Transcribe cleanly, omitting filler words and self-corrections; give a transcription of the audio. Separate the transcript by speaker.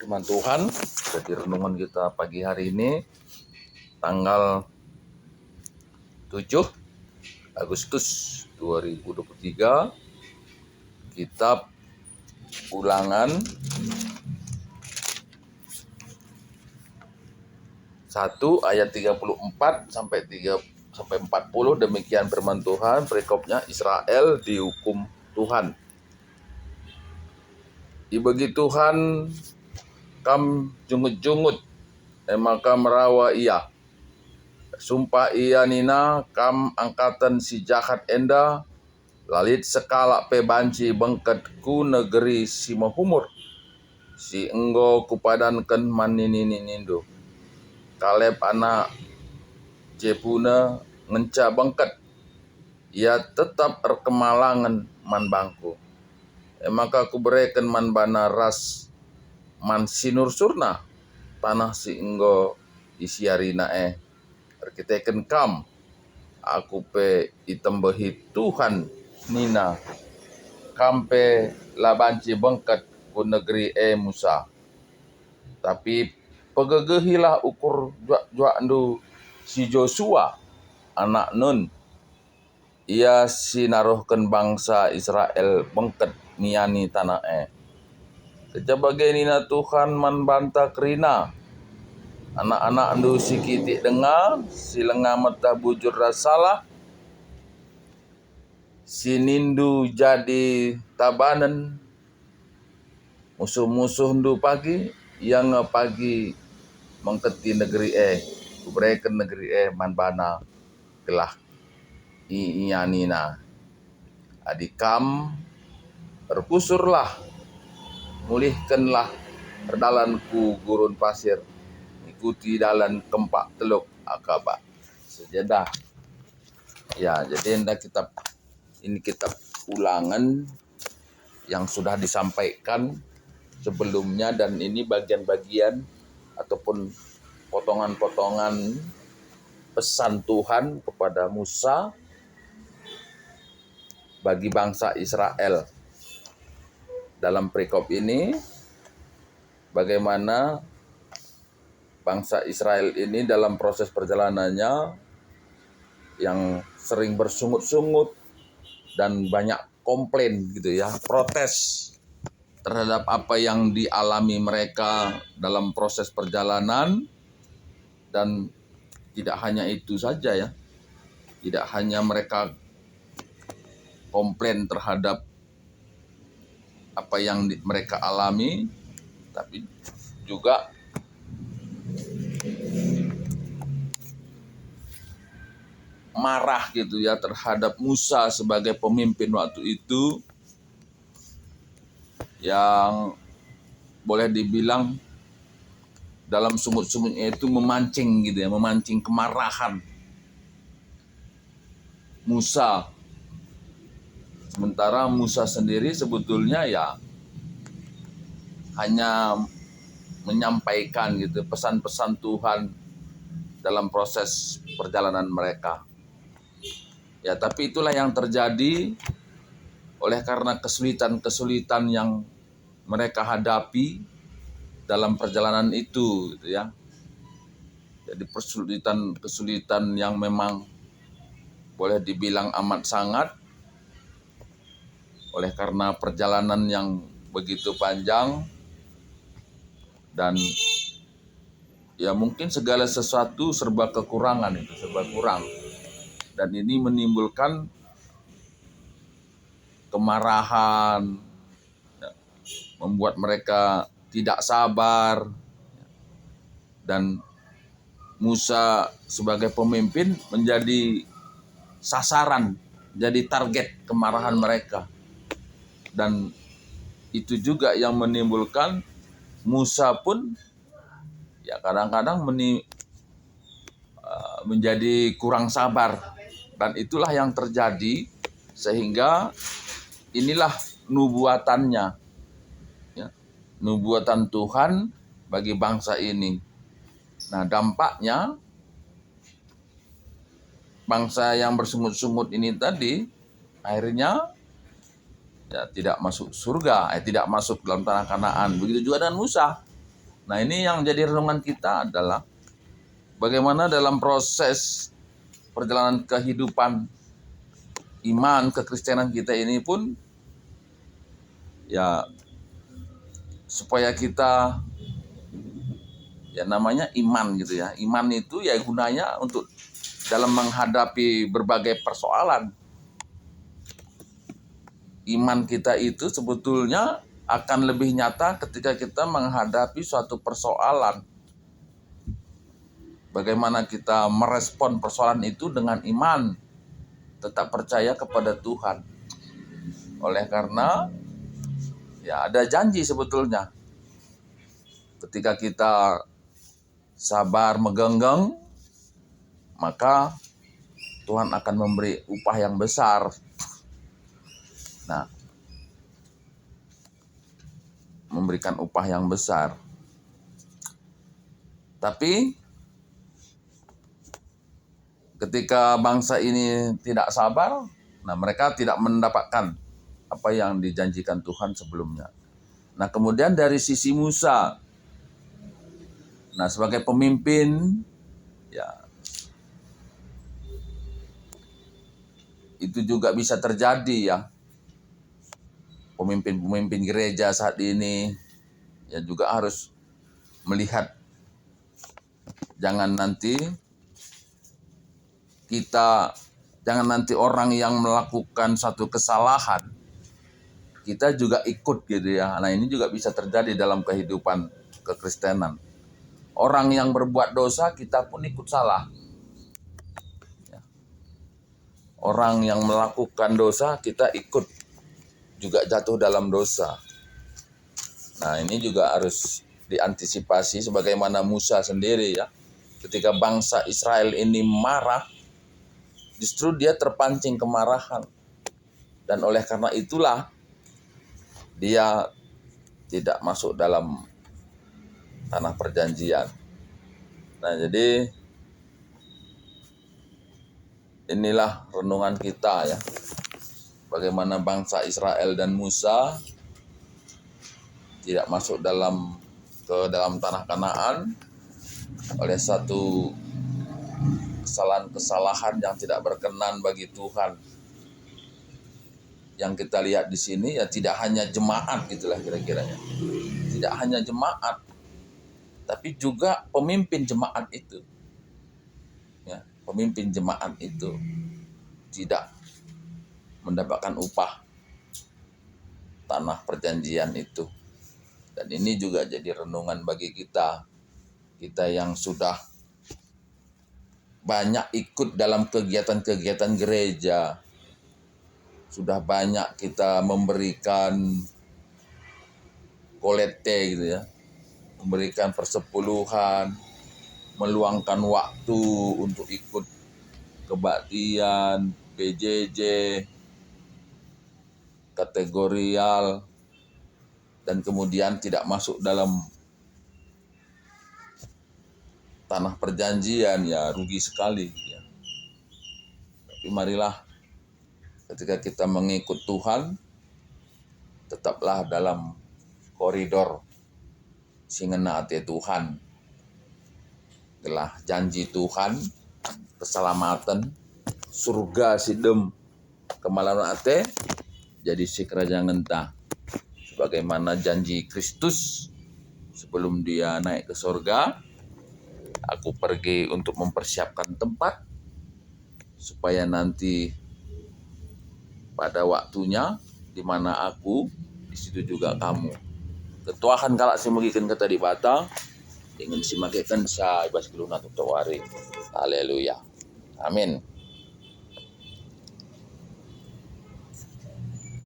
Speaker 1: firman Tuhan. Jadi renungan kita pagi hari ini tanggal 7 Agustus 2023, kitab Ulangan 1 ayat 34 sampai 40. Demikian firman Tuhan. Perikopnya, Israel dihukum Tuhan. Ibagi Tuhan kam jungut-jungut, maka merawa ia. Sumpah ia nina kam angkatan si jahat enda, lalit sekala pe banci bengket ku negeri si mahumur. Si enggo kupadankan manini nindo. Kaleb anak Jepuna ngenca bengket, ia tetap erkemalangan man bangku. Maka ku bereken man bana ras man sinur surna tanah si enggo isiarina erkiteken kam aku pe itembehi Tuhan nina kampe labanci bengket ku negeri Musa. Tapi pegegehilah ukur jua ndu si Joshua anak Nun, ia sinaruhkan bangsa Israel bengket niani tanah Kejabagai nina Tuhan man banta kerina anak-anak ndu si kitik dengar si lengah mata bujur rasalah si nindu jadi tabanan musuh-musuh ndu pagi yang pagi mengketi negeri kubreken negeri man bana kelah iyanina adikam berpusurlah mulihkanlah perdalanku gurun pasir, ikuti dalan kempak teluk Akaba. Sejadah. Ya, jadi hendak kitab Ulangan yang sudah disampaikan sebelumnya, dan ini bagian-bagian ataupun potongan-potongan pesan Tuhan kepada Musa bagi bangsa Israel. Dalam perikop ini, bagaimana bangsa Israel ini dalam proses perjalanannya yang sering bersungut-sungut dan banyak komplain gitu ya, protes terhadap apa yang dialami mereka dalam proses perjalanan. Dan tidak hanya itu saja ya, tidak hanya mereka komplain terhadap apa yang mereka alami, tapi juga marah gitu ya terhadap Musa sebagai pemimpin waktu itu, yang boleh dibilang dalam sumut-sumutnya itu memancing gitu ya, memancing kemarahan Musa. Sementara Musa sendiri sebetulnya ya hanya menyampaikan gitu pesan-pesan Tuhan dalam proses perjalanan mereka. Ya, tapi itulah yang terjadi oleh karena kesulitan-kesulitan yang mereka hadapi dalam perjalanan itu gitu ya. Jadi kesulitan yang memang boleh dibilang amat sangat, oleh karena perjalanan yang begitu panjang, dan ya mungkin segala sesuatu serba kekurangan, itu serba kurang. Dan ini menimbulkan kemarahan, membuat mereka tidak sabar, dan Musa sebagai pemimpin menjadi sasaran, jadi target kemarahan mereka. Dan itu juga yang menimbulkan Musa pun ya kadang-kadang menjadi kurang sabar. Dan itulah yang terjadi, sehingga inilah nubuatannya ya, nubuatan Tuhan bagi bangsa ini. Nah, dampaknya bangsa yang bersungut-sungut ini tadi akhirnya ya tidak masuk surga, tidak masuk dalam tanah Kanaan. Begitu juga dengan Musa. Nah, ini yang jadi renungan kita adalah bagaimana dalam proses perjalanan kehidupan iman kekristenan kita ini pun ya supaya kita ya namanya iman gitu ya. Iman itu ya gunanya untuk dalam menghadapi berbagai persoalan. Iman kita itu sebetulnya akan lebih nyata ketika kita menghadapi suatu persoalan. Bagaimana kita merespon persoalan itu dengan iman, tetap percaya kepada Tuhan. Oleh karena ya ada janji sebetulnya. Ketika kita sabar megenggam, maka Tuhan akan memberi upah yang besar. Nah, memberikan upah yang besar. Tapi ketika bangsa ini tidak sabar, nah mereka tidak mendapatkan apa yang dijanjikan Tuhan sebelumnya. Nah, kemudian dari sisi Musa, nah sebagai pemimpin, ya itu juga bisa terjadi ya. Pemimpin-pemimpin gereja saat ini ya juga harus melihat jangan nanti orang yang melakukan satu kesalahan kita juga ikut gitu ya. Nah, ini juga bisa terjadi dalam kehidupan kekristenan. Orang yang berbuat dosa kita pun ikut salah. Orang yang melakukan dosa kita ikut juga jatuh dalam dosa. Nah, ini juga harus diantisipasi sebagaimana Musa sendiri ya. Ketika bangsa Israel ini marah, justru dia terpancing kemarahan. Dan oleh karena itulah dia tidak masuk dalam tanah perjanjian. Nah, jadi inilah renungan kita ya. Bagaimana bangsa Israel dan Musa tidak masuk ke dalam tanah Kanaan oleh satu kesalahan-kesalahan yang tidak berkenan bagi Tuhan. Yang kita lihat di sini ya tidak hanya jemaat gitulah kira-kiranya. Tidak hanya jemaat, tapi juga pemimpin jemaat itu. Ya, pemimpin jemaat itu tidak mendapatkan upah tanah perjanjian itu. Dan ini juga jadi renungan bagi kita yang sudah banyak ikut dalam kegiatan-kegiatan gereja, sudah banyak kita memberikan kolekte gitu ya, memberikan persepuluhan, meluangkan waktu untuk ikut kebaktian, PJJ, kategorial, dan kemudian tidak masuk dalam tanah perjanjian, ya rugi sekali ya. Tapi marilah ketika kita mengikut Tuhan, tetaplah dalam koridor singena ate Tuhan. Adalah janji Tuhan, keselamatan, surga sidem, kemalan ate, jadi si kerajaan ngentah. Sebagaimana janji Kristus sebelum dia naik ke surga, aku pergi untuk mempersiapkan tempat supaya nanti pada waktunya di mana aku, di situ juga kamu. Ketuahan kalak si magikan kata di bata, ingin si magikan sa ibas keluna tutawari. Haleluya. Amin.